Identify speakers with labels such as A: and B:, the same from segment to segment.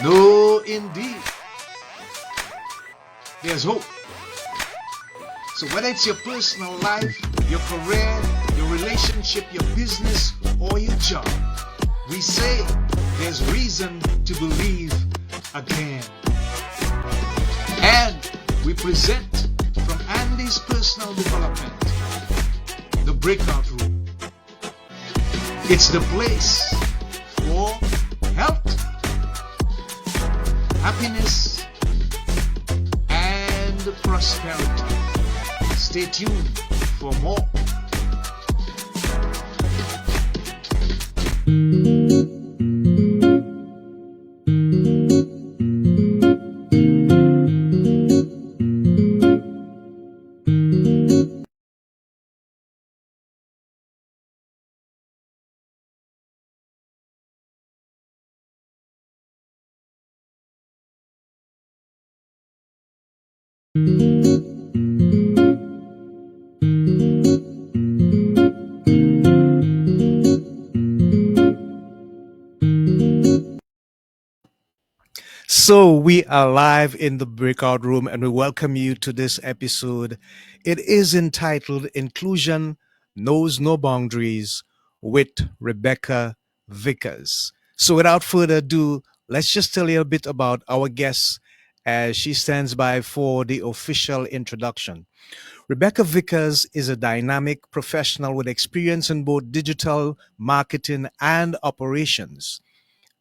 A: No, indeed, there's hope. So whether it's your personal life, your career, your relationship, your business, or your job, we say there's reason to believe again. And we present from Andy's personal development, the breakout room. It's the place for health, happiness, and prosperity. Stay tuned for more. So we are live in the breakout room and we welcome you to this episode. It is entitled Inclusion Knows No Boundaries with Rebecca Vickers. So without further ado, let's just tell you a bit about our guest as she stands by for the official introduction. Rebecca Vickers is a dynamic professional with experience in both digital marketing and operations.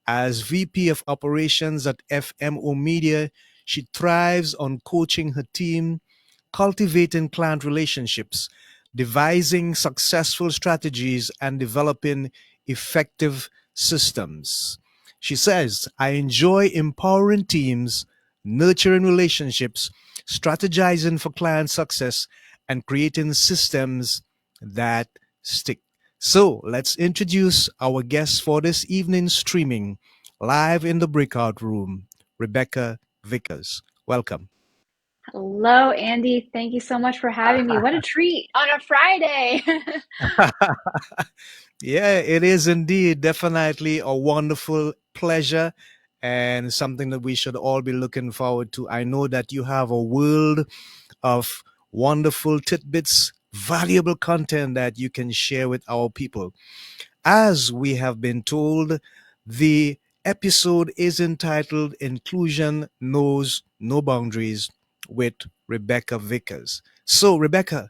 A: As VP of Operations at FMO Media, she thrives on coaching her team, cultivating client relationships, devising successful strategies, and developing effective systems. She says, I enjoy empowering teams, nurturing relationships, strategizing for client success, and creating systems that stick. So let's introduce our guest for this evening's streaming live in the breakout room, Rebecca Vickers. Welcome.
B: Hello, Andy. Thank you so much for having me. What a treat on a Friday.
A: Yeah, it is indeed definitely a wonderful pleasure and something that we should all be looking forward to. I know that you have a world of wonderful tidbits, valuable content that you can share with our people. As we have been told, the episode is entitled Inclusion Knows No Boundaries with Rebecca Vickers. So, Rebecca,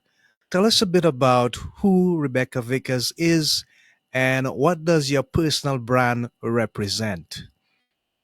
A: tell us a bit about who Rebecca Vickers is and what does your personal brand represent?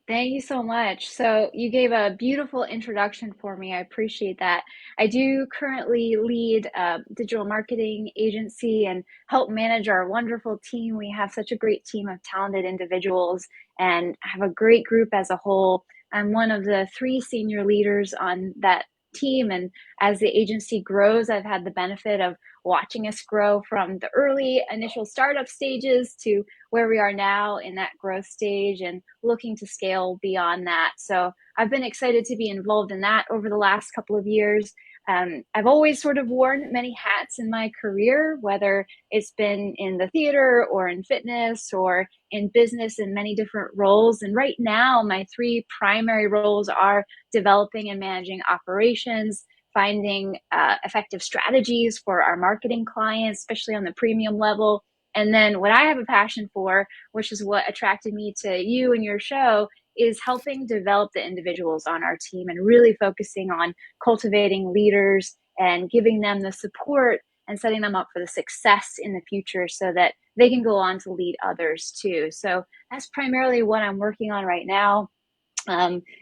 B: Thank you so much. So, you gave a beautiful introduction for me. I appreciate that. I do currently lead a digital marketing agency and help manage our wonderful team. We have such a great team of talented individuals and have a great group as a whole. I'm one of the three senior leaders on that team. And as the agency grows, I've had the benefit of watching us grow from the early initial startup stages to where we are now in that growth stage and looking to scale beyond that. So I've been excited to be involved in that over the last couple of years. I've always sort of worn many hats in my career, whether it's been in the theater or in fitness or in business in many different roles. And right now, my three primary roles are developing and managing operations, finding effective strategies for our marketing clients, especially on the premium level. And then what I have a passion for, which is what attracted me to you and your show, is helping develop the individuals on our team and really focusing on cultivating leaders and giving them the support and setting them up for the success in the future so that they can go on to lead others too. So that's primarily what I'm working on right now.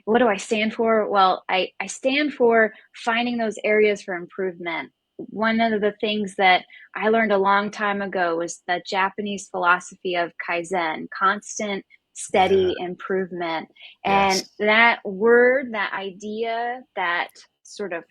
B: What do I stand for? Well, I stand for finding those areas for improvement. One of the things that I learned a long time ago was the Japanese philosophy of Kaizen, constant,
A: Yeah,
B: steady improvement. And
A: yes.
B: that word, that idea, that sort of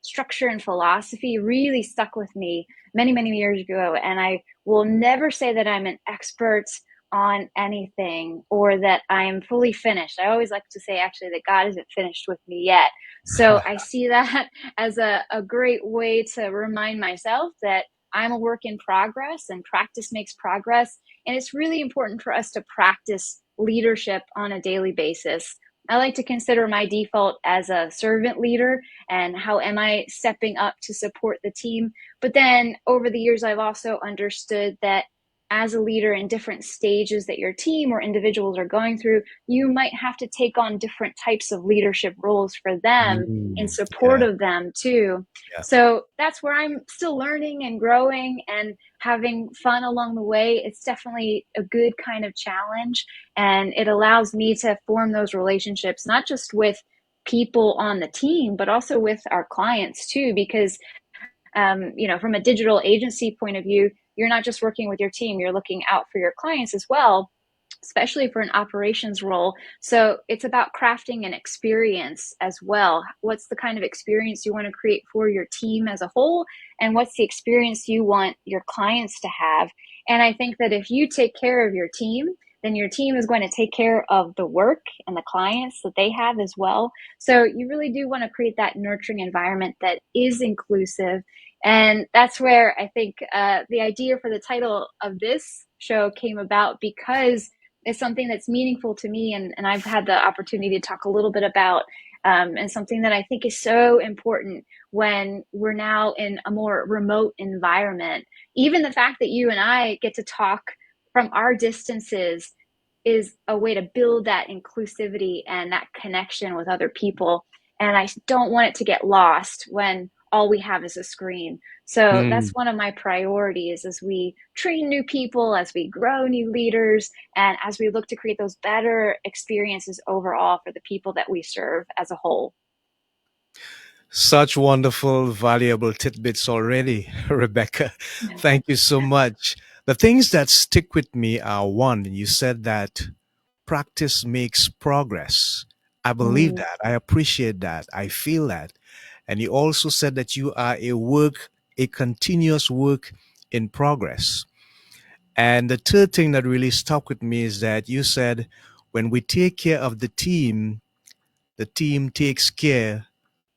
B: structure and philosophy really stuck with me many, many years ago. And I will never say that I'm an expert on anything or that I am fully finished. I always like to say actually that God isn't finished with me yet. So I see that as a great way to remind myself that I'm a work in progress and practice makes progress. And it's really important for us to practice leadership on a daily basis. I like to consider my default as a servant leader and how am I stepping up to support the team. But then over the years, I've also understood that as a leader in different stages that your team or individuals are going through, you might have to take on different types of leadership roles for them in support
A: Yeah,
B: of them too.
A: yeah.
B: So that's where I'm still learning and growing and having fun along the way. It's definitely a good kind of challenge. And it allows me to form those relationships, not just with people on the team, but also with our clients too, because from a digital agency point of view, you're not just working with your team, you're looking out for your clients as well, especially for an operations role. So it's about crafting an experience as well. What's the kind of experience you want to create for your team as a whole? And what's the experience you want your clients to have? And I think that if you take care of your team, then your team is going to take care of the work and the clients that they have as well. So you really do want to create that nurturing environment that is inclusive. And that's where I think the idea for the title of this show came about, because it's something that's meaningful to me, and I've had the opportunity to talk a little bit about, and something that I think is so important when we're now in a more remote environment. Even the fact that you and I get to talk from our distances is a way to build that inclusivity and that connection with other people. And I don't want it to get lost when all we have is a screen. So that's
A: Mm.
B: one of my priorities as we train new people, as we grow new leaders, and as we look to create those better experiences overall for the people that we serve as a whole.
A: Such wonderful, valuable tidbits already, Rebecca. Thank you so much. The things that stick with me are one, you said that practice makes progress. I believe
B: Mm,
A: that. I appreciate that. I feel that. And you also said that you are a continuous work in progress. And the third thing that really stuck with me is that you said when we take care of the team takes care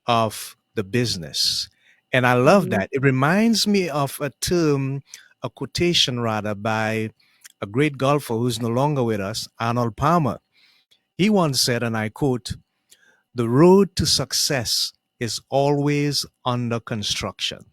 A: of the business. And I love
B: mhm.
A: that. It reminds me of a term, a quotation rather, by a great golfer who's no longer with us, Arnold Palmer. He once said, and I quote, "The road to success is always under construction."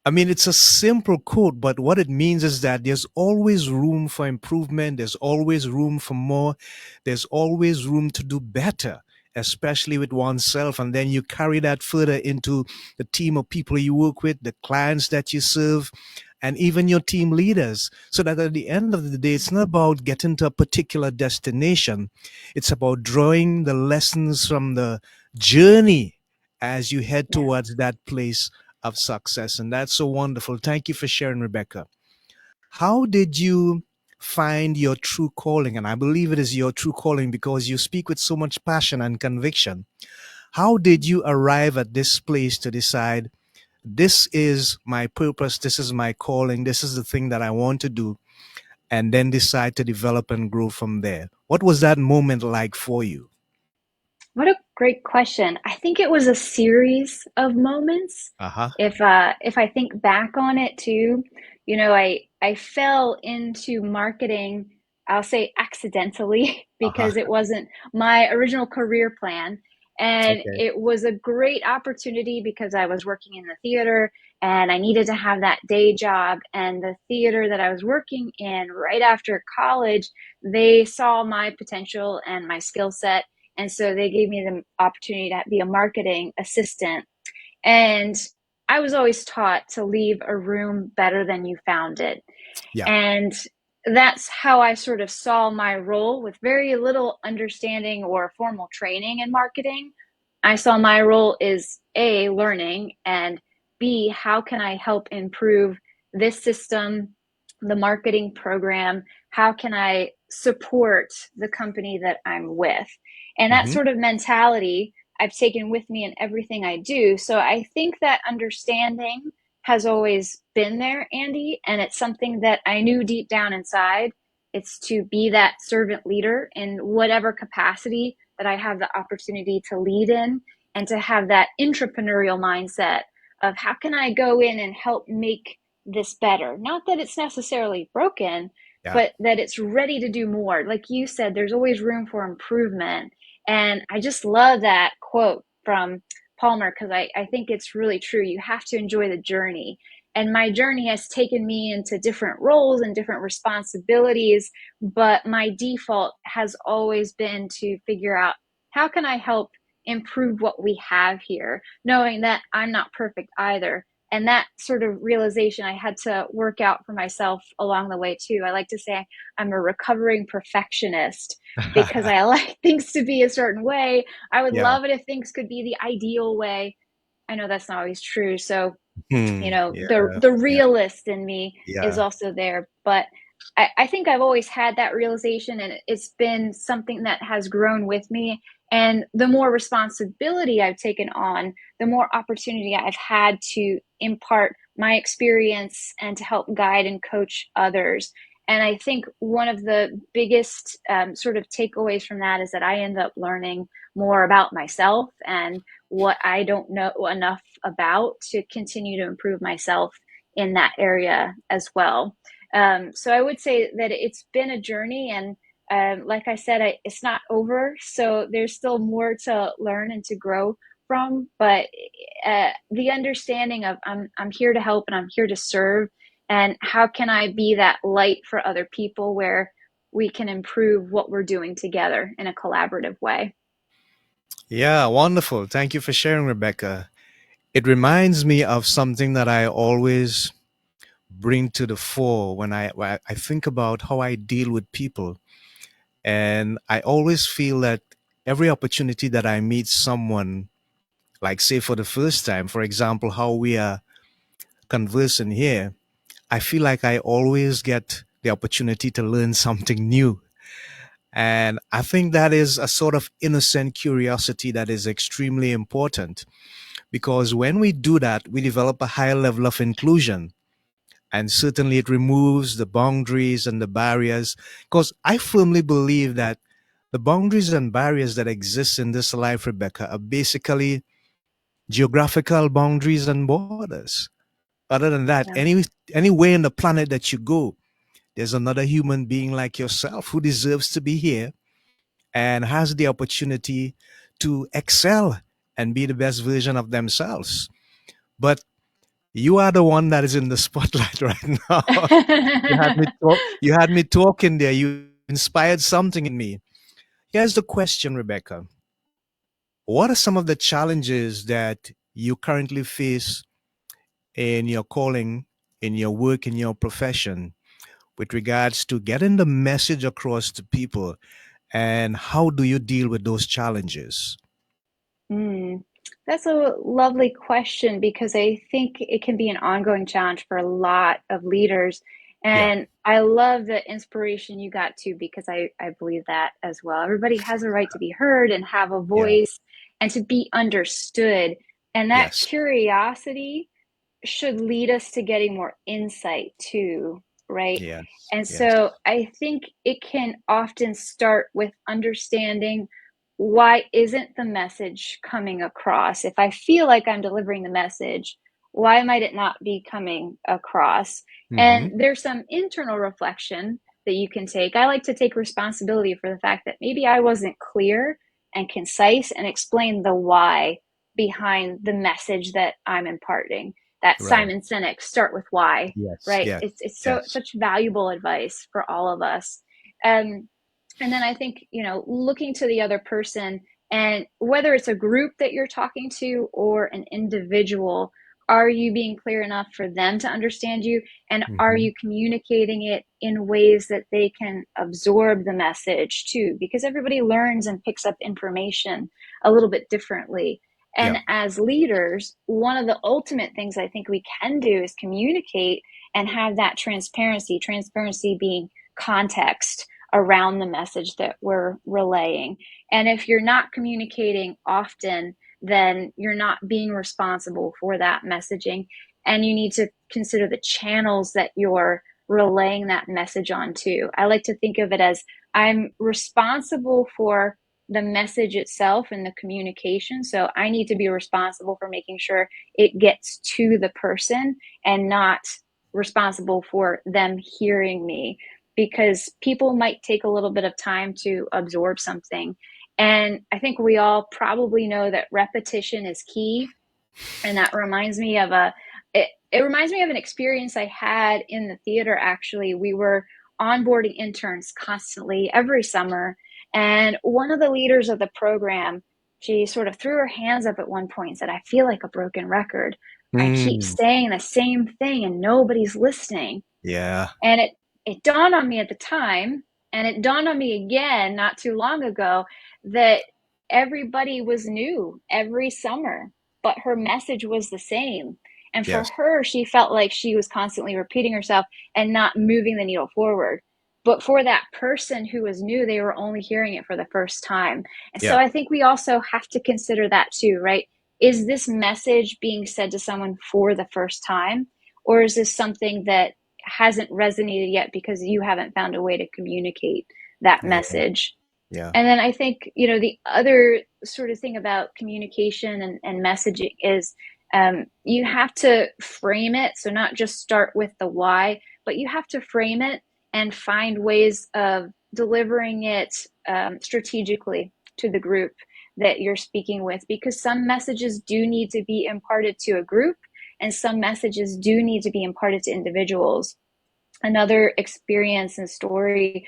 A: I mean, it's a simple quote, but what it means is that there's always room for improvement. There's always room for more. There's always room to do better, especially with oneself. And then you carry that further into the team of people you work with, the clients that you serve, and even your team leaders. So that at the end of the day, it's not about getting to a particular destination. It's about drawing the lessons from the journey as you head
B: Yeah.
A: towards that place of success. And that's so wonderful. Thank you for sharing, Rebecca. How did you find your true calling? And I believe it is your true calling because you speak with so much passion and conviction. How did you arrive at this place to decide this is my purpose, this is my calling, this is the thing that I want to do, and then decide to develop and grow from there? What was that moment like for you?
B: What a great question. I think it was a series of moments.
A: Uh huh.
B: If I think back on it too, I fell into marketing, I'll say accidentally,
A: Uh huh.
B: because it wasn't my original career plan. And
A: Okay.
B: it was a great opportunity because I was working in the theater and I needed to have that day job. And the theater that I was working in right after college, they saw my potential and my skill set, and so they gave me the opportunity to be a marketing assistant. And I was always taught to leave a room better than you found it.
A: Yeah.
B: And that's how I sort of saw my role with very little understanding or formal training in marketing. I saw my role is A, learning, and B, how can I help improve this system, the marketing program? How can I support the company that I'm with? And that
A: Hmm.
B: sort of mentality I've taken with me in everything I do. So I think that understanding has always been there, Andy, and it's something that I knew deep down inside. It's to be that servant leader in whatever capacity that I have the opportunity to lead in, and to have that entrepreneurial mindset of how can I go in and help make this better? Not that it's necessarily broken,
A: Yeah.
B: but that it's ready to do more. Like you said, there's always room for improvement. And I just love that quote from Palmer because I think it's really true. You have to enjoy the journey. And my journey has taken me into different roles and different responsibilities, but my default has always been to figure out how can I help improve what we have here, knowing that I'm not perfect either. And that sort of realization I had to work out for myself along the way too. I like to say I'm a recovering perfectionist because I like things to be a certain way. I would
A: Yeah.
B: love it if things could be the ideal way. I know that's not always true. So
A: Yeah.
B: the
A: Yeah.
B: realist in me is
A: Yeah.
B: also there, but I think I've always had that realization, and it's been something that has grown with me. And the more responsibility I've taken on, the more opportunity I've had to impart my experience and to help guide and coach others. And I think one of the biggest sort of takeaways from that is that I end up learning more about myself and what I don't know enough about to continue to improve myself in that area as well. So I would say that it's been a journey, and like I said, it's not over. So there's still more to learn and to grow from. But the understanding of I'm here to help and I'm here to serve, and how can I be that light for other people where we can improve what we're doing together in a collaborative way.
A: Yeah. Wonderful. Thank you for sharing, Rebecca. It reminds me of something that I always bring to the fore when I think about how I deal with people. And I always feel that every opportunity that I meet someone, like say for the first time, for example, how we are conversing here, I feel like I always get the opportunity to learn something new. And I think that is a sort of innocent curiosity that is extremely important because when we do that, we develop a higher level of inclusion. And certainly it removes the boundaries and the barriers because I firmly believe that the boundaries and barriers that exist in this life, Rebecca, are basically geographical boundaries and borders. Other than that,
B: Yeah.
A: anywhere in the planet that you go, there's another human being like yourself who deserves to be here and has the opportunity to excel and be the best version of themselves. But you are the one that is in the spotlight right now. You had me talking there. You inspired something in me. Here's the question, Rebecca. What are some of the challenges that you currently face in your calling, in your work, in your profession, with regards to getting the message across to people? And how do you deal with those challenges?
B: Mm, that's a lovely question because I think it can be an ongoing challenge for a lot of leaders.
A: Yeah,
B: And I love the inspiration you got to because I believe that as well. Everybody has a right to be heard and have a
A: yeah,
B: voice and to be understood. And that
A: yes,
B: curiosity should lead us to getting more insight too, right?
A: yes,
B: And
A: yes.
B: so I think it can often start with understanding why isn't the message coming across? If I feel like I'm delivering the message, why might it not be coming across?
A: Mm-hmm.
B: And there's some internal reflection that you can take. I like to take responsibility for the fact that maybe I wasn't clear and concise and explain the why behind the message that I'm imparting. That
A: Right.
B: Simon Sinek, start with why,
A: Yes,
B: right?
A: yes,
B: It's so
A: yes.
B: such valuable advice for all of us. Um, and then I think, looking to the other person, and whether it's a group that you're talking to or an individual, are you being clear enough for them to understand you? And are
A: Mm-hmm.
B: you communicating it in ways that they can absorb the message too? Because everybody learns and picks up information a little bit differently.
A: Yeah,
B: And as leaders, one of the ultimate things I think we can do is communicate and have that transparency being context around the message that we're relaying. And if you're not communicating often, then you're not being responsible for that messaging. And you need to consider the channels that you're relaying that message on to. I like to think of it as I'm responsible for the message itself and the communication. So I need to be responsible for making sure it gets to the person and not responsible for them hearing me. because people might take a little bit of time to absorb something. And I think we all probably know that repetition is key. And that reminds me of it reminds me of an experience I had in the theater. Actually, we were onboarding interns constantly every summer, and one of the leaders of the program, she sort of threw her hands up at one point and said, I feel like a broken record. I keep
A: Mm,
B: saying the same thing and nobody's listening.
A: yeah.
B: And it dawned on me at the time, and it dawned on me again not too long ago, that everybody was new every summer, but her message was the same. And for
A: Yes.
B: her, she felt like she was constantly repeating herself and not moving the needle forward. But for that person who was new, they were only hearing it for the first time. And so
A: Yeah.
B: I think we also have to consider that too, right? Is this message being said to someone for the first time? Or is this something that hasn't resonated yet because you haven't found a way to communicate that
A: Yeah.
B: message?
A: Yeah.
B: And then I think, the other sort of thing about communication and messaging is, you have to frame it. So not just start with the why, but you have to frame it and find ways of delivering it strategically to the group that you're speaking with, because some messages do need to be imparted to a group and some messages do need to be imparted to individuals. Another experience and story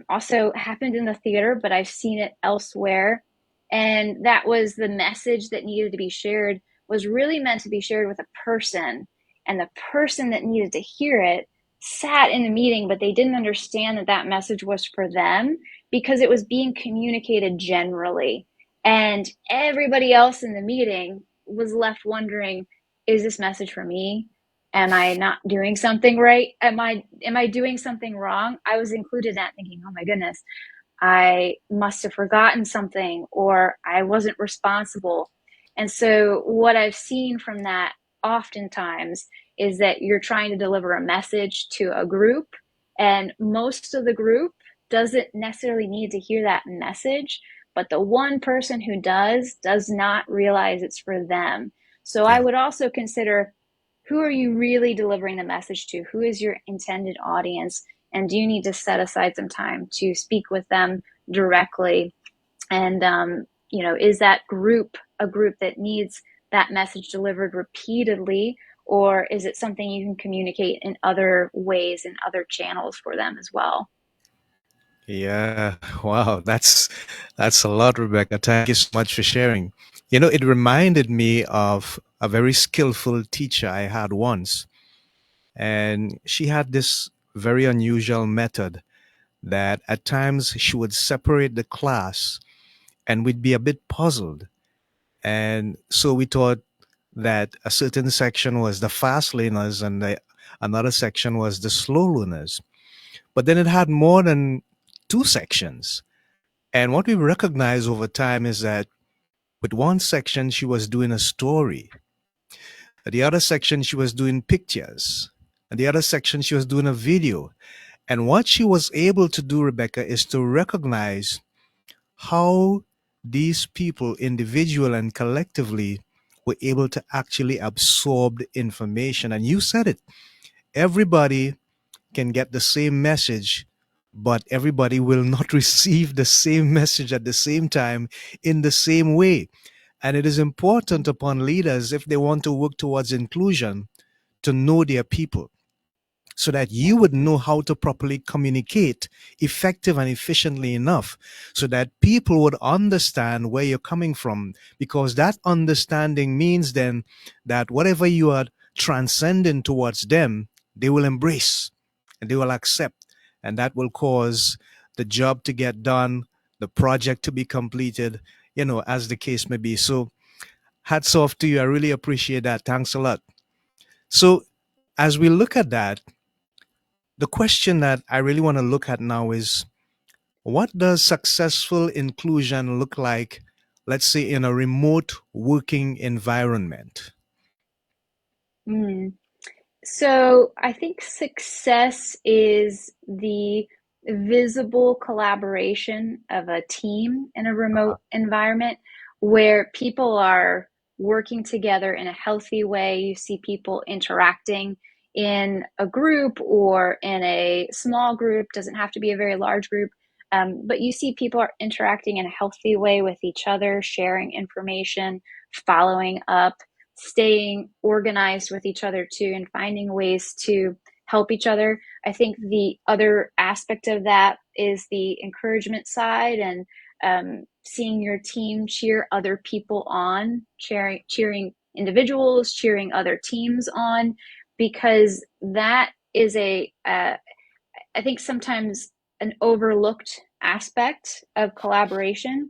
B: also happened in the theater, but I've seen it elsewhere. And that was the message that needed to be shared was really meant to be shared with a person. And the person that needed to hear it sat in the meeting, but they didn't understand that that message was for them because it was being communicated generally. And everybody else in the meeting was left wondering, is this message for me? Am I not doing something right? Am I doing something wrong? I was included in that thinking, oh my goodness, I must have forgotten something or I wasn't responsible. And so what I've seen from that oftentimes is that you're trying to deliver a message to a group, and most of the group doesn't necessarily need to hear that message, but the one person who does not realize it's for them. So I
A: Yeah.
B: would also consider, who are you really delivering the message to? Who is your intended audience? And do you need to set aside some time to speak with them directly? And, is that group a group that needs that message delivered repeatedly? Or is it something you can communicate in other ways and other channels for them as well?
A: Yeah. Wow. That's a lot, Rebecca. Thank you so much for sharing. It reminded me of a very skillful teacher I had once, and she had this very unusual method that at times she would separate the class and we'd be a bit puzzled. And so we thought that a certain section was the fast learners and another section was the slow learners. But then it had more than two sections. And what we recognized over time is that with one section, she was doing a story. The other section, she was doing pictures. And the other section, she was doing a video. And what she was able to do, Rebecca, is to recognize how these people, individual and collectively, were able to actually absorb the information. And you said it, everybody can get the same message, but everybody will not receive the same message at the same time in the same way. And it is important upon leaders, if they want to work towards inclusion, to know their people so that you would know how to properly communicate effective and efficiently enough so that people would understand where you're coming from, because that understanding means then that whatever you are transcending towards them, they will embrace and they will accept, and that will cause the job to get done, the project to be completed, as the case may be. So hats off to you. I really appreciate that. Thanks a lot. So as we look at that, the question that I really want to look at now is, what does successful inclusion look like, let's say, in a remote working environment?
B: Mm. So I think success is the visible collaboration of a team in a remote environment where people are working together in a healthy way. You see people interacting in a group or in a small group, doesn't have to be a very large group, but you see people are interacting in a healthy way with each other, sharing information, following up, staying organized with each other too, and finding ways to help each other. I think the other aspect of that is the encouragement side, and seeing your team cheer other people on, cheering individuals, cheering other teams on, because that is I think sometimes an overlooked aspect of collaboration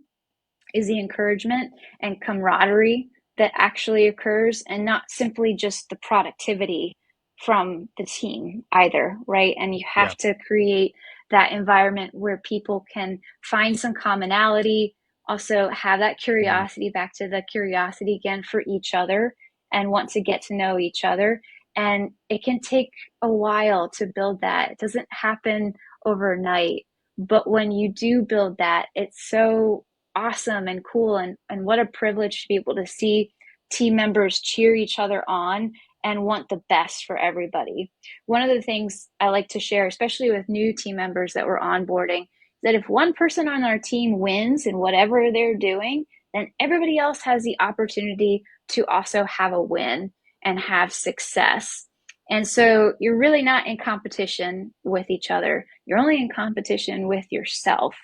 B: is the encouragement and camaraderie that actually occurs, and not simply just the productivity from the team either, right? And you
A: Yeah.
B: have to create that environment where people can find some commonality, also have that
A: Mhm.
B: curiosity, back to the curiosity again, for each other, and want to get to know each other. And it can take a while to build that. It doesn't happen overnight. But when you do build that, it's so awesome and cool, and what a privilege to be able to see team members cheer each other on and want the best for everybody. One of the things I like to share, especially with new team members that we're onboarding, that if one person on our team wins in whatever they're doing, then everybody else has the opportunity to also have a win and have success. And so you're really not in competition with each other. You're only in competition with yourself.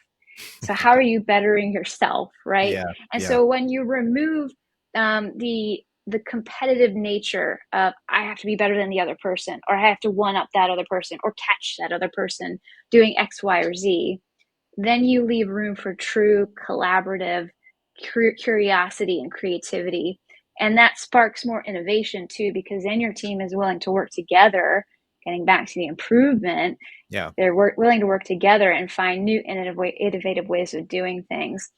B: So how are you bettering yourself, right?
A: Yeah.
B: And
A: Yeah.
B: so when you remove the competitive nature of I have to be better than the other person, or I have to one up that other person, or catch that other person doing X, Y, or Z, then you leave room for true collaborative curiosity and creativity. And that sparks more innovation too, because then your team is willing to work together. Getting back to the improvement,
A: Yeah.
B: they're willing to work together and find new innovative ways of doing things.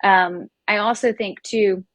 B: I also think too,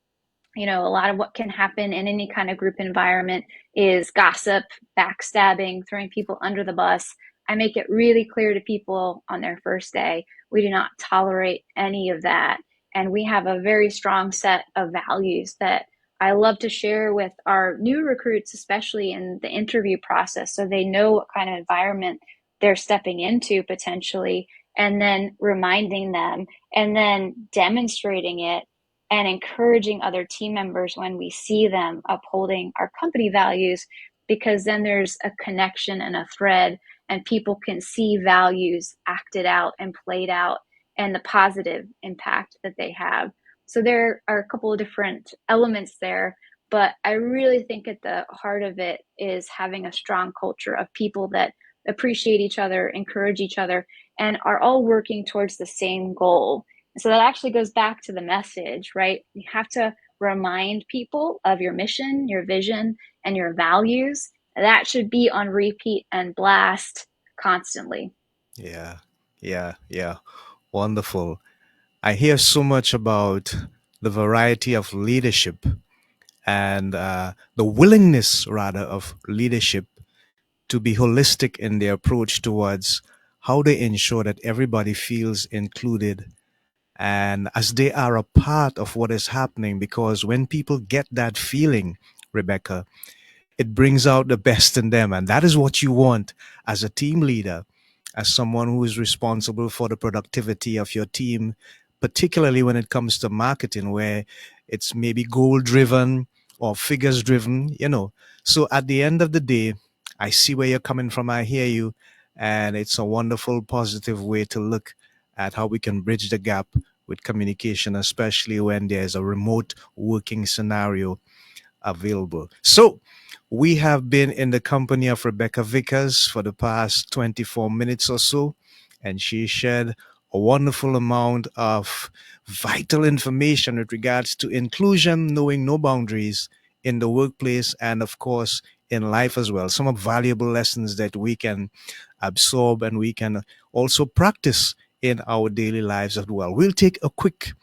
B: a lot of what can happen in any kind of group environment is gossip, backstabbing, throwing people under the bus. I make it really clear to people on their first day, we do not tolerate any of that. And we have a very strong set of values that I love to share with our new recruits, especially in the interview process, so they know what kind of environment they're stepping into potentially, and then reminding them and then demonstrating it and encouraging other team members when we see them upholding our company values, because then there's a connection and a thread, and people can see values acted out and played out and the positive impact that they have. So there are a couple of different elements there, but I really think at the heart of it is having a strong culture of people that appreciate each other, encourage each other, and are all working towards the same goal. So that actually goes back to the message, right? You have to remind people of your mission, your vision, and your values. That should be on repeat and blast constantly.
A: Yeah. Yeah. Yeah. Wonderful. I hear so much about the variety of leadership and the willingness, rather, of leadership to be holistic in their approach towards how they ensure that everybody feels included and as they are a part of what is happening. Because when people get that feeling, Rebecca, it brings out the best in them. And that is what you want as a team leader, as someone who is responsible for the productivity of your team, particularly when it comes to marketing, where it's maybe goal driven or figures driven. So at the end of the day, I see where you're coming from. I hear you. And it's a wonderful, positive way to look at how we can bridge the gap with communication, especially when there's a remote working scenario available. So, we have been in the company of Rebecca Vickers for the past 24 minutes or so, and she shared a wonderful amount of vital information with regards to inclusion, knowing no boundaries in the workplace, and of course, in life as well. Some of valuable lessons that we can absorb and we can also practice in our daily lives as well. We'll take a quick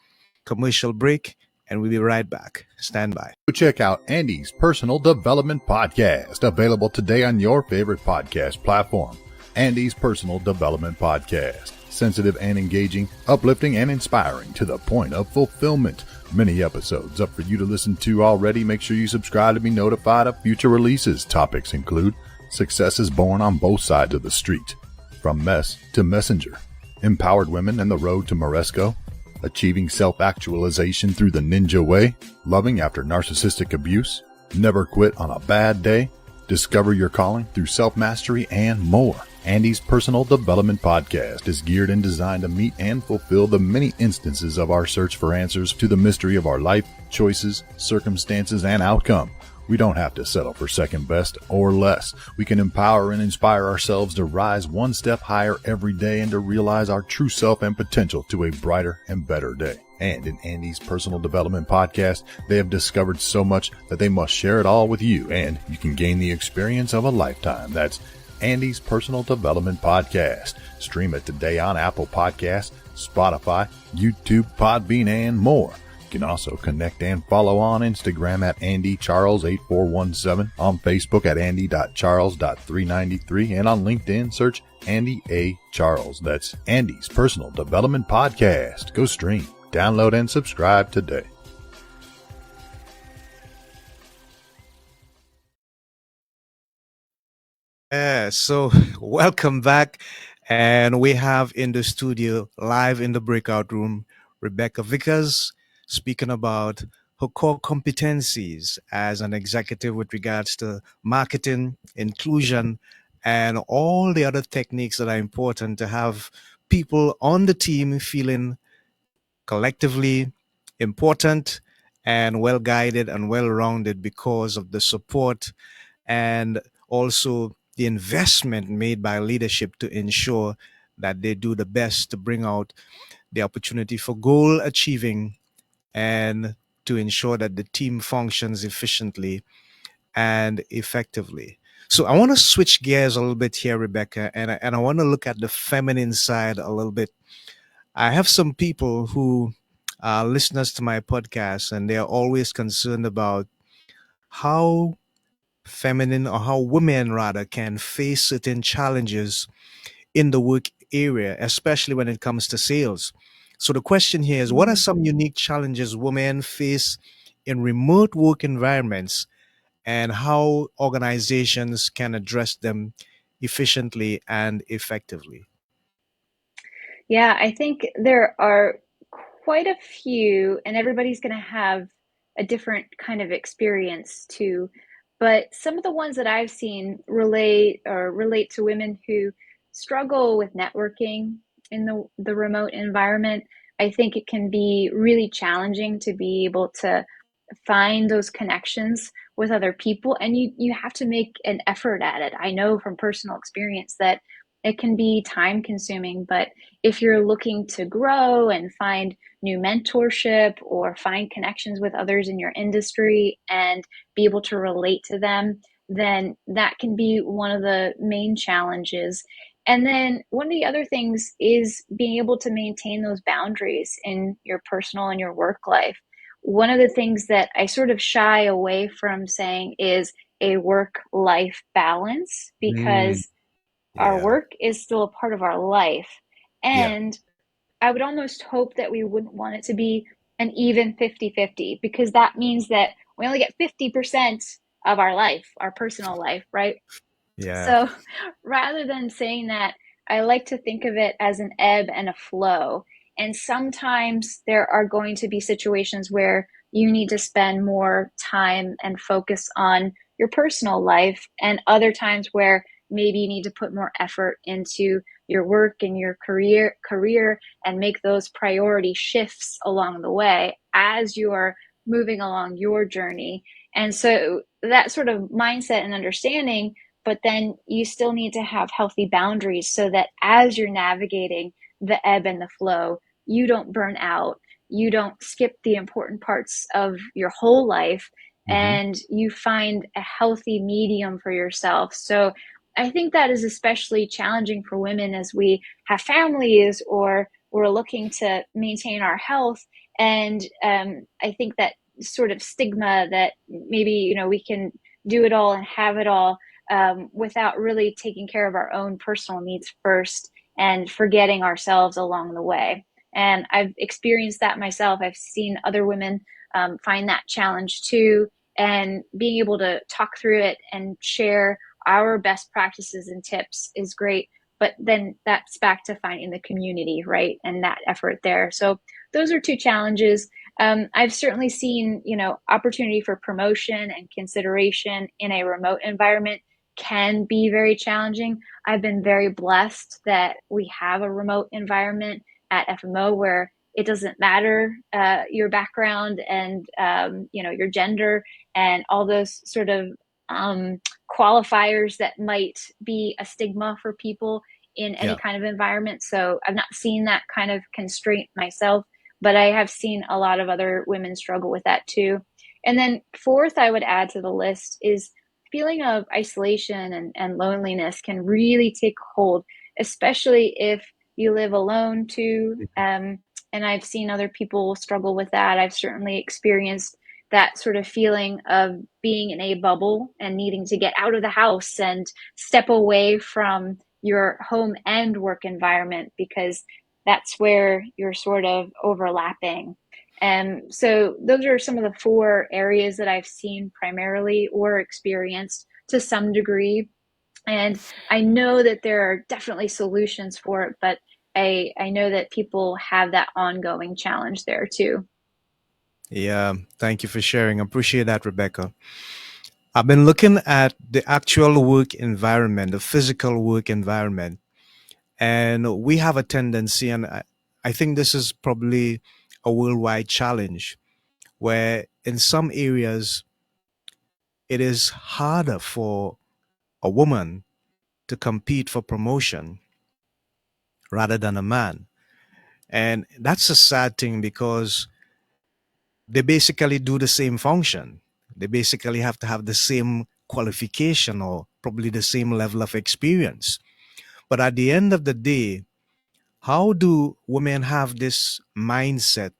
A: commercial break and we'll be right back. Stand by.
C: Check out Andy's Personal Development Podcast, available today on your favorite podcast platform. Andy's Personal Development Podcast. Sensitive and engaging, uplifting and inspiring to the point of fulfillment. Many episodes up for you to listen to already. Make sure you subscribe to be notified of future releases. Topics include Success is born on both sides of the street, from mess to messenger. Empowered women and the road to Moresco, achieving self-actualization through the ninja way, loving after narcissistic abuse, never quit on a bad day, discover your calling through self-mastery, and more. Andy's Personal Development Podcast is geared and designed to meet and fulfill the many instances of our search for answers to the mystery of our life, choices, circumstances, and outcome. We don't have to settle for second best or less. We can empower and inspire ourselves to rise one step higher every day and to realize our true self and potential to a brighter and better day. And in Andy's Personal Development Podcast, they have discovered so much that they must share it all with you, and you can gain the experience of a lifetime. That's Andy's Personal Development Podcast. Stream it today on Apple Podcasts, Spotify, YouTube, Podbean, and more. You can also connect and follow on Instagram at AndyCharles8417, on Facebook at Andy.Charles.393, and on LinkedIn, search Andy A. Charles. That's Andy's Personal Development Podcast. Go stream, download, and subscribe today.
A: Yeah, so welcome back. And we have in the studio, live in the breakout room, Rebecca Vickers speaking about her core competencies as an executive with regards to marketing, inclusion, and all the other techniques that are important to have people on the team feeling collectively important and well guided and well rounded because of the support and also the investment made by leadership to ensure that they do the best to bring out the opportunity for goal achieving and to ensure that the team functions efficiently and effectively. So I want to switch gears a little bit here, Rebecca, and I want to look at the feminine side a little bit. I have some people who are listeners to my podcast, and they're always concerned about how feminine or how women rather can face certain challenges in the work area, especially when it comes to sales. So the question here is, what are
B: Mm.
A: some unique challenges women face in remote work environments, and how organizations can address them efficiently and effectively?
B: Yeah, I think there are quite a few, and everybody's going to have a different kind of experience too. But some of the ones that I've seen relate to women who struggle with networking in the remote environment. I think it can be really challenging to be able to find those connections with other people, and you have to make an effort at it. I know from personal experience that it can be time consuming, but if you're looking to grow and find new mentorship or find connections with others in your industry and be able to relate to them, then that can be one of the main challenges. And then one of the other things is being able to maintain those boundaries in your personal and your work life. One of the things that I sort of shy away from saying is a work life balance,
A: Mm,
B: because our
A: yeah,
B: work is still a part of our life.
A: yeah,
B: And I would almost hope that we wouldn't want it to be an even 50-50, because that means that we only get 50% of our life, our personal life, right?
A: yeah.
B: So rather than saying that, I like to think of it as an ebb and a flow. And sometimes there are going to be situations where you need to spend more time and focus on your personal life, and other times where maybe you need to put more effort into your work and your career and make those priority shifts along the way as you're moving along your journey. And so that sort of mindset and understanding, but then you still need to have healthy boundaries so that as you're navigating the ebb and the flow, you don't burn out, you don't skip the important parts of your whole life,
A: Hmm.
B: and you find a healthy medium for yourself. So I think that is especially challenging for women as we have families or we're looking to maintain our health. And I think that sort of stigma that maybe, we can do it all and have it all, without really taking care of our own personal needs first and forgetting ourselves along the way. And I've experienced that myself. I've seen other women find that challenge too. And being able to talk through it and share our best practices and tips is great, but then that's back to finding the community, right? And that effort there. So those are two challenges. I've certainly seen, opportunity for promotion and consideration in a remote environment can be very challenging. I've been very blessed that we have a remote environment at FMO where it doesn't matter your background and your gender and all those sort of qualifiers that might be a stigma for people in any
A: Yeah.
B: kind of environment. So I've not seen that kind of constraint myself, but I have seen a lot of other women struggle with that too. And then fourth, I would add to the list is feeling of isolation and loneliness can really take hold, especially if you live alone too. And I've seen other people struggle with that. I've certainly experienced that sort of feeling of being in a bubble and needing to get out of the house and step away from your home and work environment because that's where you're sort of overlapping. And so those are some of the four areas that I've seen primarily or experienced to some degree. And I know that there are definitely solutions for it, but I know that people have that ongoing challenge there too.
A: Yeah. Thank you for sharing. I appreciate that, Rebecca. I've been looking at the actual work environment, the physical work environment, and we have a tendency, and I think this is probably a worldwide challenge, where in some areas it is harder for a woman to compete for promotion rather than a man. And that's a sad thing because they basically do the same function. They basically have to have the same qualification or probably the same level of experience. But at the end of the day, how do women have this mindset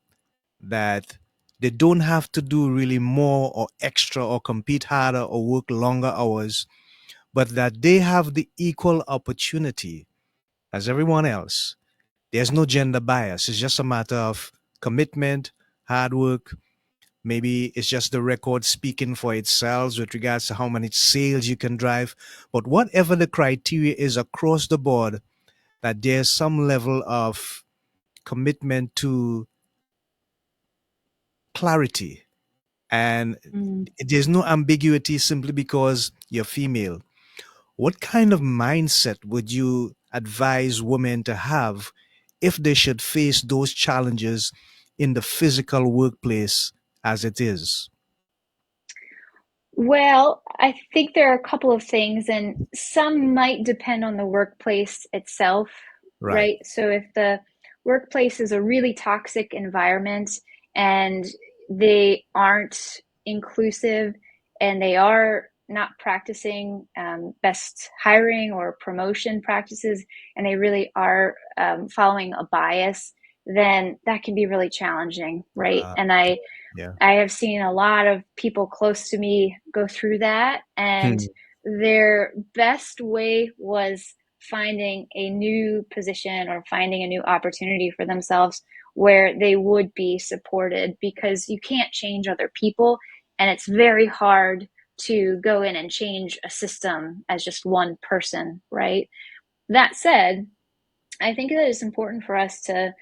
A: that they don't have to do really more or extra or compete harder or work longer hours, but that they have the equal opportunity as everyone else? There's no gender bias. It's just a matter of commitment, hard work. Maybe it's just the record speaking for itself with regards to how many sales you can drive. But whatever the criteria is across the board, that there's some level of commitment to clarity, and
B: Mm.
A: there's no ambiguity simply because you're female. What kind of mindset would you advise women to have if they should face those challenges in the physical workplace as it is?
B: Well, I think there are a couple of things, and some might depend on the workplace itself,
A: Right.
B: right? So if the workplace is a really toxic environment and they aren't inclusive and they are not practicing best hiring or promotion practices, and they really are following a bias, then that can be really challenging, right? And
A: Okay.
B: I
A: Yeah.
B: I have seen a lot of people close to me go through that, and
A: Hmm.
B: their best way was finding a new position or finding a new opportunity for themselves where they would be supported because you can't change other people, and it's very hard to go in and change a system as just one person, right? That said, I think that it's important for us to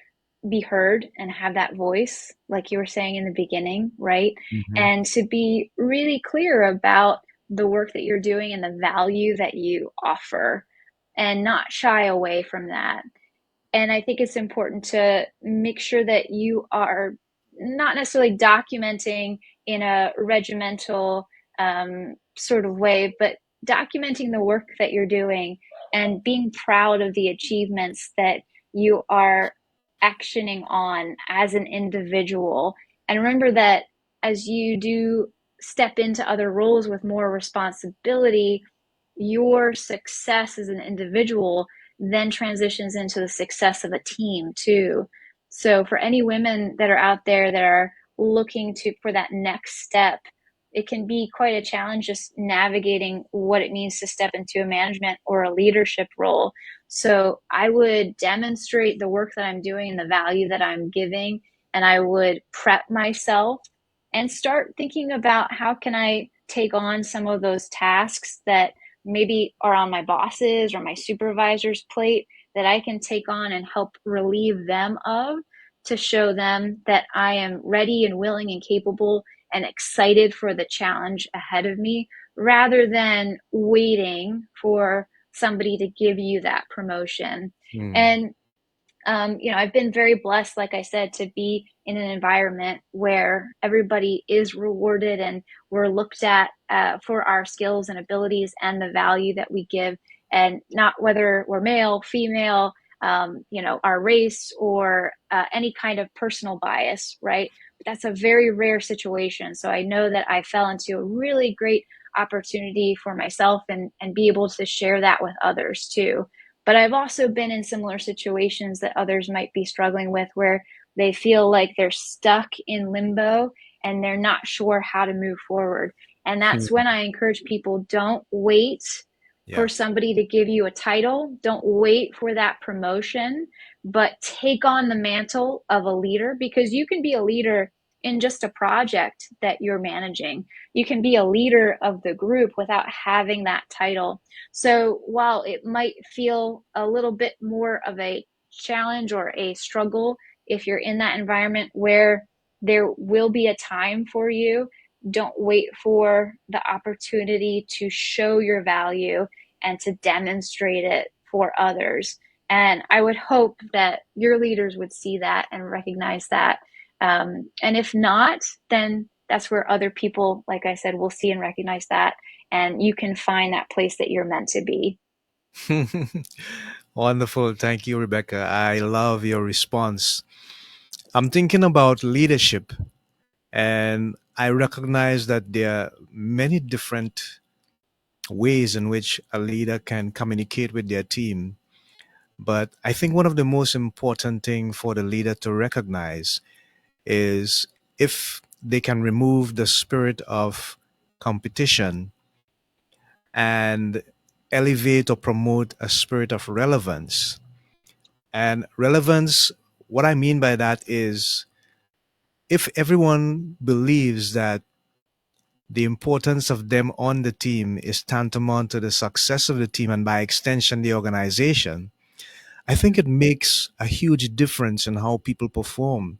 B: be heard and have that voice, like you were saying in the beginning, right?
A: Mhm.
B: And to be really clear about the work that you're doing and the value that you offer and not shy away from that. And I think it's important to make sure that you are not necessarily documenting in a regimental sort of way, but documenting the work that you're doing and being proud of the achievements that you are actioning on as an individual. And remember that as you do step into other roles with more responsibility, your success as an individual then transitions into the success of a team too. So for any women that are out there that are looking to for that next step, it can be quite a challenge just navigating what it means to step into a management or a leadership role. So I would demonstrate the work that I'm doing and the value that I'm giving, and I would prep myself and start thinking about how can I take on some of those tasks that maybe are on my boss's or my supervisor's plate that I can take on and help relieve them of, to show them that I am ready and willing and capable and excited for the challenge ahead of me, rather than waiting for somebody to give you that promotion.
A: Mm.
B: And I've been very blessed, like I said, to be in an environment where everybody is rewarded and we're looked at for our skills and abilities and the value that we give, and not whether we're male, female, our race, or any kind of personal bias, right? But that's a very rare situation. So I know that I fell into a really great opportunity for myself, and be able to share that with others too. But I've also been in similar situations that others might be struggling with, where they feel like they're stuck in limbo and they're not sure how to move forward. And that's when I encourage people, don't wait
A: Yeah.
B: for somebody to give you a title. Don't wait for that promotion, but take on the mantle of a leader, because you can be a leader in just a project that you're managing. You can be a leader of the group without having that title. So while it might feel a little bit more of a challenge or a struggle, if you're in that environment where there will be a time for you, don't wait for the opportunity to show your value and to demonstrate it for others. And I would hope that your leaders would see that and recognize that. And if not, then that's where other people, like I said, will see and recognize that, and you can find that place that you're meant to be.
A: Wonderful. Thank you, Rebecca. I love your response. I'm thinking about leadership, and I recognize that there are many different ways in which a leader can communicate with their team. But I think one of the most important thing for the leader to recognize is if they can remove the spirit of competition and elevate or promote a spirit of relevance. And relevance, what I mean by that is if everyone believes that the importance of them on the team is tantamount to the success of the team and by extension the organization, I think it makes a huge difference in how people perform.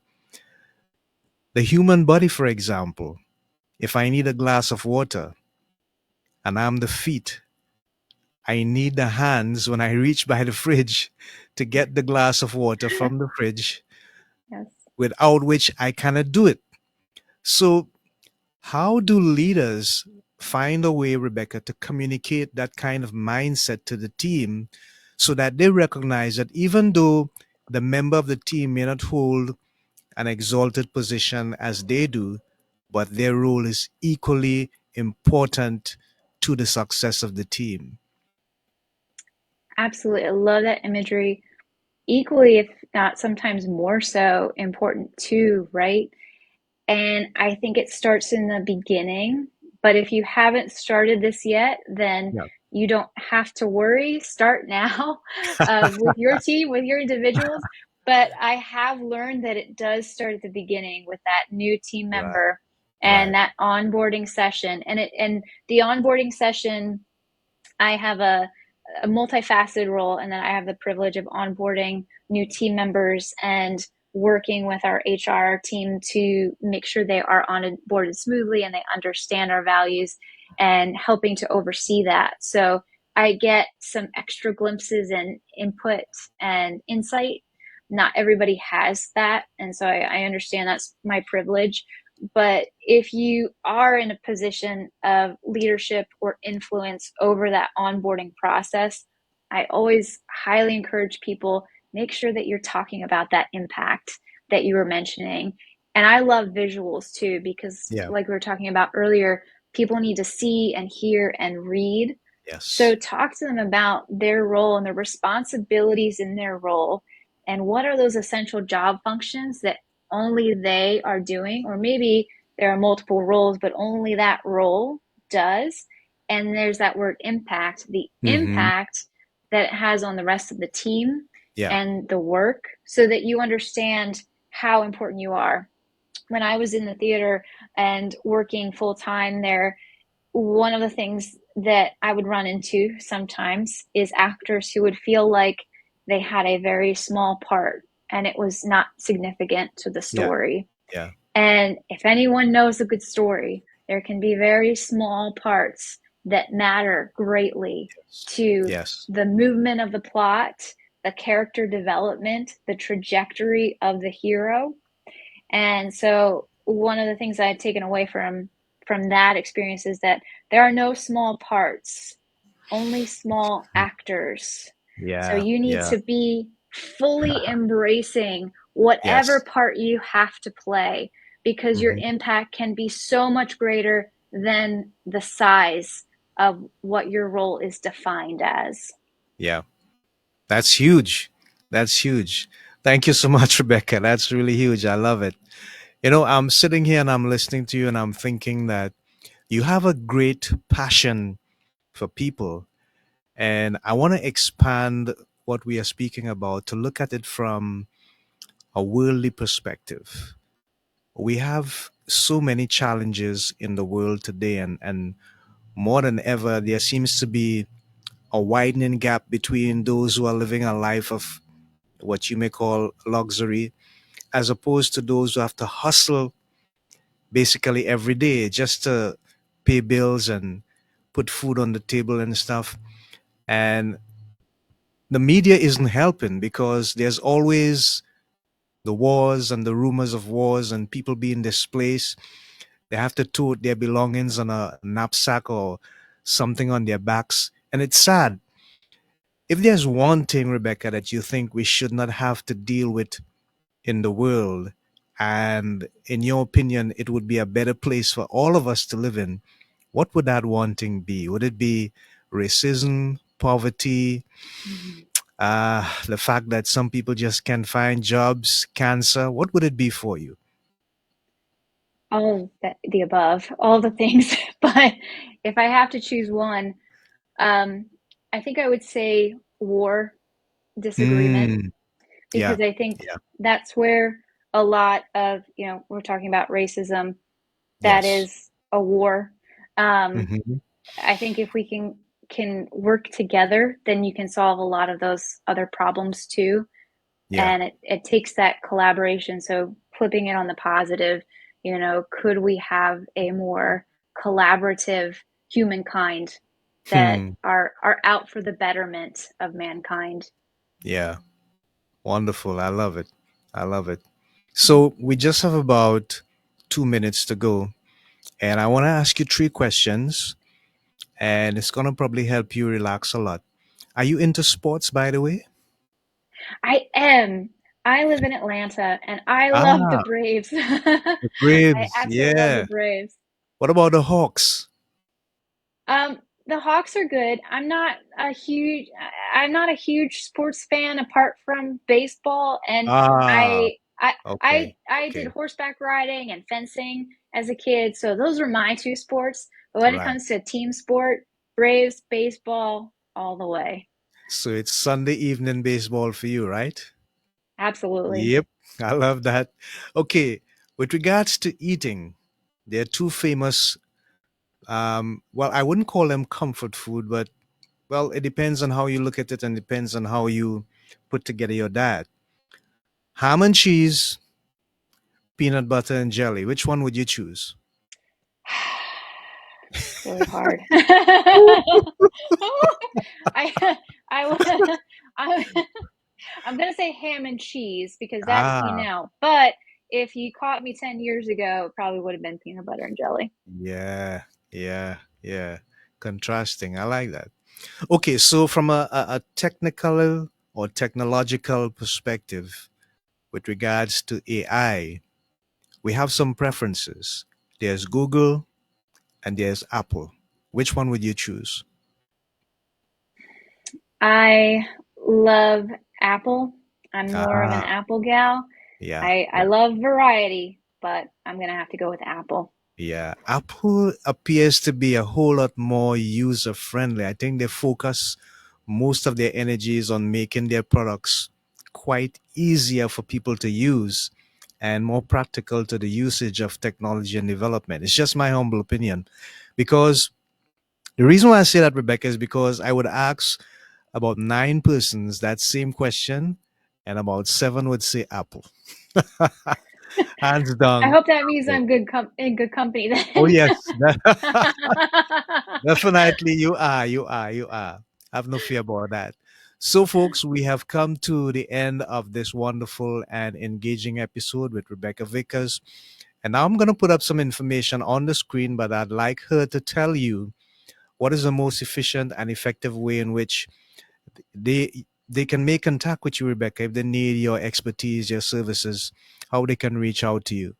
A: The human body, for example, if I need a glass of water and I'm the feet, I need the hands when I reach by the fridge to get the glass of water from the fridge,
B: Yes.
A: without which I cannot do it. So, how do leaders find a way, Rebecca, to communicate that kind of mindset to the team so that they recognize that even though the member of the team may not hold an exalted position as they do, but their role is equally important to the success of the team?
B: Absolutely. I love that imagery. Equally, if not sometimes more so, important too, right? And I think it starts in the beginning. But if you haven't started this yet, then
A: Yeah.
B: you don't have to worry. Start now with your team, with your individuals. But I have learned that it does start at the beginning with that new team
A: Right.
B: member and
A: Right.
B: that onboarding session. And the onboarding session, I have a multifaceted role, and then I have the privilege of onboarding new team members and working with our HR team to make sure they are onboarded smoothly and they understand our values, and helping to oversee that. So I get some extra glimpses and input and insight. Not everybody has that. And so I understand that's my privilege. But if you are in a position of leadership or influence over that onboarding process, I always highly encourage people, make sure that you're talking about that impact that you were mentioning. And I love visuals too, because
A: Yeah.
B: like we were talking about earlier, people need to see and hear and read. So
A: Yes.
B: talk to them about their role and the responsibilities in their role, and what are those essential job functions that only they are doing, or maybe there are multiple roles, but only that role does. And there's that word impact, the
A: Hmm.
B: impact that it has on the rest of the team
A: Yeah.
B: and the work, so that you understand how important you are. When I was in the theater and working full time there, one of the things that I would run into sometimes is actors who would feel like they had a very small part and it was not significant to the
A: Yeah.
B: story.
A: Yeah.
B: And if anyone knows a good story, there can be very small parts that matter greatly to
A: Yes.
B: the movement of the plot, the character development, the trajectory of the hero. And so one of the things I had taken away from that experience is that there are no small parts, only small actors. So
A: Yeah.
B: you need
A: Yeah.
B: to be fully embracing whatever
A: Yes.
B: part you have to play because your
A: Hmm.
B: impact can be so much greater than the size of what your role is defined as.
A: Yeah. That's huge. That's huge. Thank you so much, Rebecca. That's really huge. I love it. I'm sitting here and I'm listening to you and I'm thinking that you have a great passion for people. And I want to expand what we are speaking about to look at it from a worldly perspective. We have so many challenges in the world today, and more than ever, there seems to be a widening gap between those who are living a life of what you may call luxury, as opposed to those who have to hustle basically every day just to pay bills and put food on the table and stuff. And the media isn't helping because there's always the wars and the rumors of wars and people being displaced. They have to tote their belongings on a knapsack or something on their backs. And it's sad. If there's one thing, Rebecca, that you think we should not have to deal with in the world, and in your opinion, it would be a better place for all of us to live in, what would that one thing be? Would it be racism, poverty,
B: Mhm.
A: the fact that some people just can't find jobs, cancer? What would it be for you?
B: All of the above, all the things. But if I have to choose one, um, I think I would say war, disagreement,
A: Mm, yeah,
B: because I think
A: yeah,
B: that's where a lot of, we're talking about racism, that
A: yes.
B: is a war. Um,
A: Hmm.
B: I think if we can work together, then you can solve a lot of those other problems too.
A: Yeah.
B: And it takes that collaboration. So flipping it on the positive, could we have a more collaborative humankind that
A: Hmm.
B: are out for the betterment of mankind?
A: Yeah. Wonderful. I love it. I love it. So we just have about 2 minutes to go. And I want to ask you three questions, and it's going to probably help you relax a lot. Are you into sports, by the way?
B: I am. I live in Atlanta and I love the
A: Ah,
B: Braves.
A: the
B: I
A: Braves.
B: absolutely love the
A: Yeah.
B: Braves.
A: What about the Hawks?
B: The Hawks are good. I'm not a huge sports fan apart from baseball, and
A: Ah,
B: I I
A: okay.
B: I did
A: Okay.
B: horseback riding and fencing as a kid, so those were my two sports. But when it
A: Right.
B: comes to team sport, Braves, baseball, all the way.
A: So it's Sunday evening baseball for you, right?
B: Absolutely.
A: Yep. I love that. Okay. With regards to eating, there are two famous, well, I wouldn't call them comfort food, but well, it depends on how you look at it and depends on how you put together your diet. Ham and cheese, peanut butter and jelly. Which one would you choose?
B: It's really hard. I I I'm I'm gonna say ham and cheese because that's
A: Ah,
B: but if you caught me 10 years ago, it probably would have been peanut butter and jelly.
A: yeah, yeah, yeah. Contrasting. I like that. Okay, so from a technical or technological perspective, with regards to AI, we have some preferences. There's Google and there's Apple. Which one would you choose?
B: I love apple. I'm more of an
A: Ah,
B: apple gal.
A: yeah,
B: I
A: yeah.
B: love variety, but I'm gonna have to go with apple.
A: Yeah, Apple appears to be a whole lot more user friendly. I think they focus most of their energies on making their products quite easier for people to use and more practical to the usage of technology and development. It's just my humble opinion because The reason why I say that, Rebecca, is because I would ask about nine persons that same question, and about seven would say Apple. Hands
B: I
A: down,
B: hope that means
A: Apple.
B: I'm in good company
A: Oh
B: then.
A: yes, definitely you are. You are. You are. Have no fear about that. So, folks, we have come to the end of this wonderful and engaging episode with Rebecca Vickers. And now I'm going to put up some information on the screen, but I'd like her to tell you what is the most efficient and effective way in which they can make contact with you, Rebecca, if they need your expertise, your services, how they can reach out to you.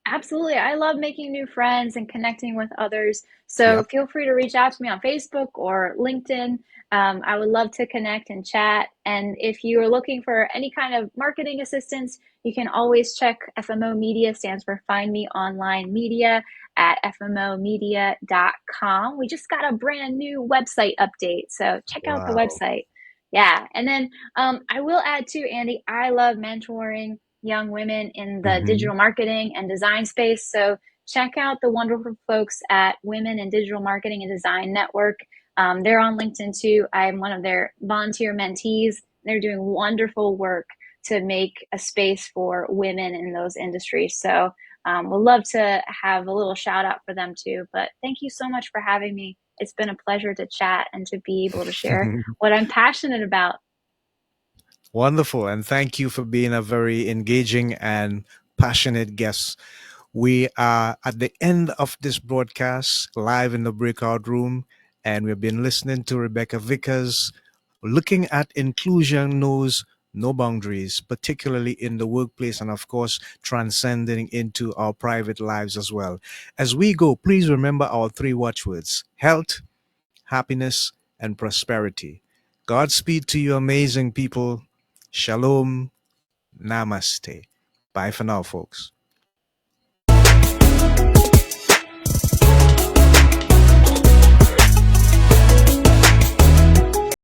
B: Absolutely. I love making new friends and connecting with others. So
A: Yep.
B: feel free to reach out to me on Facebook or LinkedIn. I would love to connect and chat. And if you are looking for any kind of marketing assistance, you can always check FMO Media, stands for Find Me Online Media, at fmomedia.com. We just got a brand new website update. So check out the
A: Wow.
B: website. Yeah. And then I will add too, Andy, I love mentoring young women in the
A: Hmm.
B: digital marketing and design space. So check out the wonderful folks at Women in Digital Marketing and Design Network. They're on LinkedIn too. I'm one of their volunteer mentees. They're doing wonderful work to make a space for women in those industries. So we'll love to have a little shout out for them too. But thank you so much for having me. It's been a pleasure to chat and to be able to share what I'm passionate about.
A: Wonderful. And thank you for being a very engaging and passionate guest. We are at the end of this broadcast live in the breakout room, and we've been listening to Rebecca Vickers looking at inclusion knows no boundaries, particularly in the workplace, and of course, transcending into our private lives as well. As we go, please remember our three watchwords: health, happiness, and prosperity. Godspeed to you, amazing people. Shalom. Namaste. Bye for now, folks.